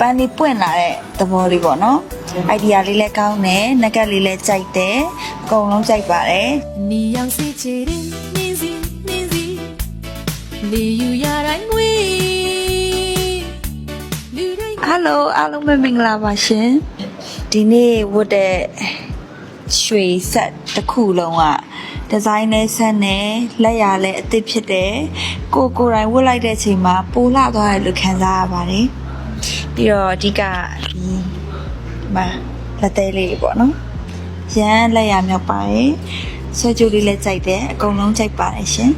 န်းလေးပွင့်လာတဲ့သဘောလေးပေါ့နော် idea လေးလည်းကောင်းတယ်ငကက်လေးလည်းကြိုက်တယ်အကုန်လုံးကြိုက်ပါတယ် 你要谁接的年纪年纪你有呀来为 Hello အားလုံးပဲမင်္ဂလာပါရှင်ဒီနေ့ဝတ်တဲ့ရွှေဆက်တစ်ခုလုံးကဒီဇိုင်းနဲ့ဆက်နဲ့လက်ရလည်းအသစ်ဖြစ်တယ်ကိုယ်တိုင်ဝတ်လိုက်တဲ့အချိန်မှာပိုလာသွားတယ်လို့ခံစားရပါတယ်ပြီးတော့အဓိကဒီမှာလက်သေးလေးပေါ့နော်ရမ်းလက်ရမြောက်ပါတယ်ဆွဲကြိုးလေးလည်းကြိုက်တယ်အကုန်လုံးကြိုက်ပါတယ်ရှင်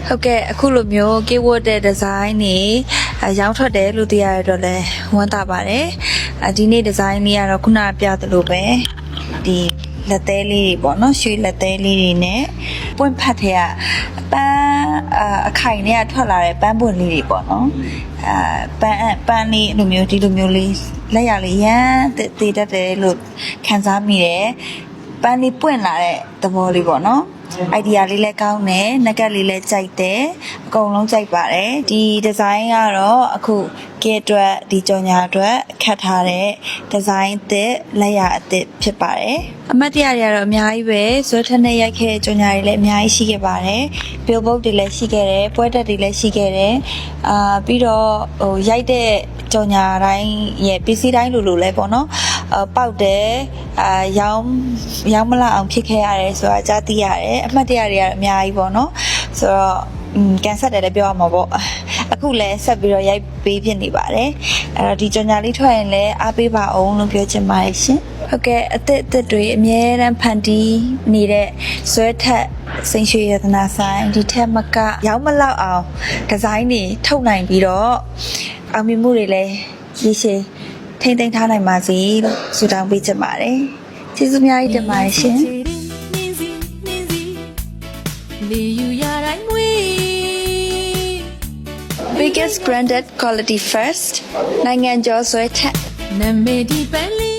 ဟုတ်ကဲ့အခုလိုမျိုးကေဝတ်တဲ့ဒီဇိုင်းနေရောင်းထွက်တယ်လို့သိရတော့လဲဝမ်းသာပါတယ်ဒီနေ့ဒီဇိုင်းလေးကတော့ခုနပြသလိုပဲဒီလက်သေးလေးတွေပေါ့နော်ရွှေလက်သေးလေးတွေနဲ့ပွင့်ဖတ်တဲ့ပန်းအခိုင်နဲ့ထွက်လာတဲ့ပန်းပွင့်လေးတွေပေါ့နော်ပန်းလေးလိုမျိုးဒီလိုမျိုးလေးလက်ရလေးရမ်းတည်တတ်တယ်လို့ခံစားမိတယ်ပန်းလေးပွင့်လာတဲ့သဘောလေးပေါ့နော် idea လေးလည်းကောင်းတယ်ငကက်လေးလည်းကြိုက်တယ်အကုန်လုံးကြိုက်ပါတယ်ဒီဒီဇိုင်းကတော့အခုကဲအတွက်ဒီကြော်ညာအတွက်ခတ်ထားတဲ့ဒီဇိုင်းအသစ်လက်ရအသစ်ဖြစ်ပါတယ်အမတ်တရားတွေကတော့အများကြီးပဲဇွဲထက်နဲ့ရိုက်ခဲ့တဲ့ကြော်ညာတွေလည်းအများကြီးရှိခဲ့ပါတယ် billboard တွေလည်းရှိခဲ့တယ်ပွဲတက်တွေလည်းရှိခဲ့တယ်ပြီးတော့ရိုက်တဲ့ကြော်ညာတိုင်းရဲ့ပစ္စည်းတိုင်းလိုလဲပေါ့နော်ပေါက်တယ်ရောင်းမလောက်အောင်ဖြစ်ခဲ့ရတယ်ဆိုတာကြားသိရတယ်အမှတ်တရတွေကတော့အများကြီးပေါ့နော်ဆိုတော့ကန်ဆက်တယ်လည်းပြောရမှာပေါ့အခုလည်းဆက်ပြီးတော့ရိုက်ပေးဖြစ်နေပါတယ်အဲ့တော့ဒီကြော်ညာလေးထွက်ရင်လည်းအားပေးပါအောင်လို့ပြောချင်ပါတယ်ရှင်ဟုတ်ကဲ့အသစ်တွေအများရန်ဖန်တီးနေတဲ့ဇွဲထက်စိန်ရွှေရတနာဆိုင်ဒီထက်မကရောင်းမလောက်အောင်ဒီဇိုင်းတွေထုတ်နိုင်ပြီးတော့အောင်မြင်မှုတွေလည်းရည်ရှည်ထိမ့်သိမ်းထားနိုင်ပါစေလို့ဆုတောင်းပေးချင်ပါတယ်ကျေးဇူးများကြီးတင်ပါတယ်ရှင်Biggest branded quality first နိုင်ငံကျော်ဆွဲထက် နာမည်ဒီပန်းလေး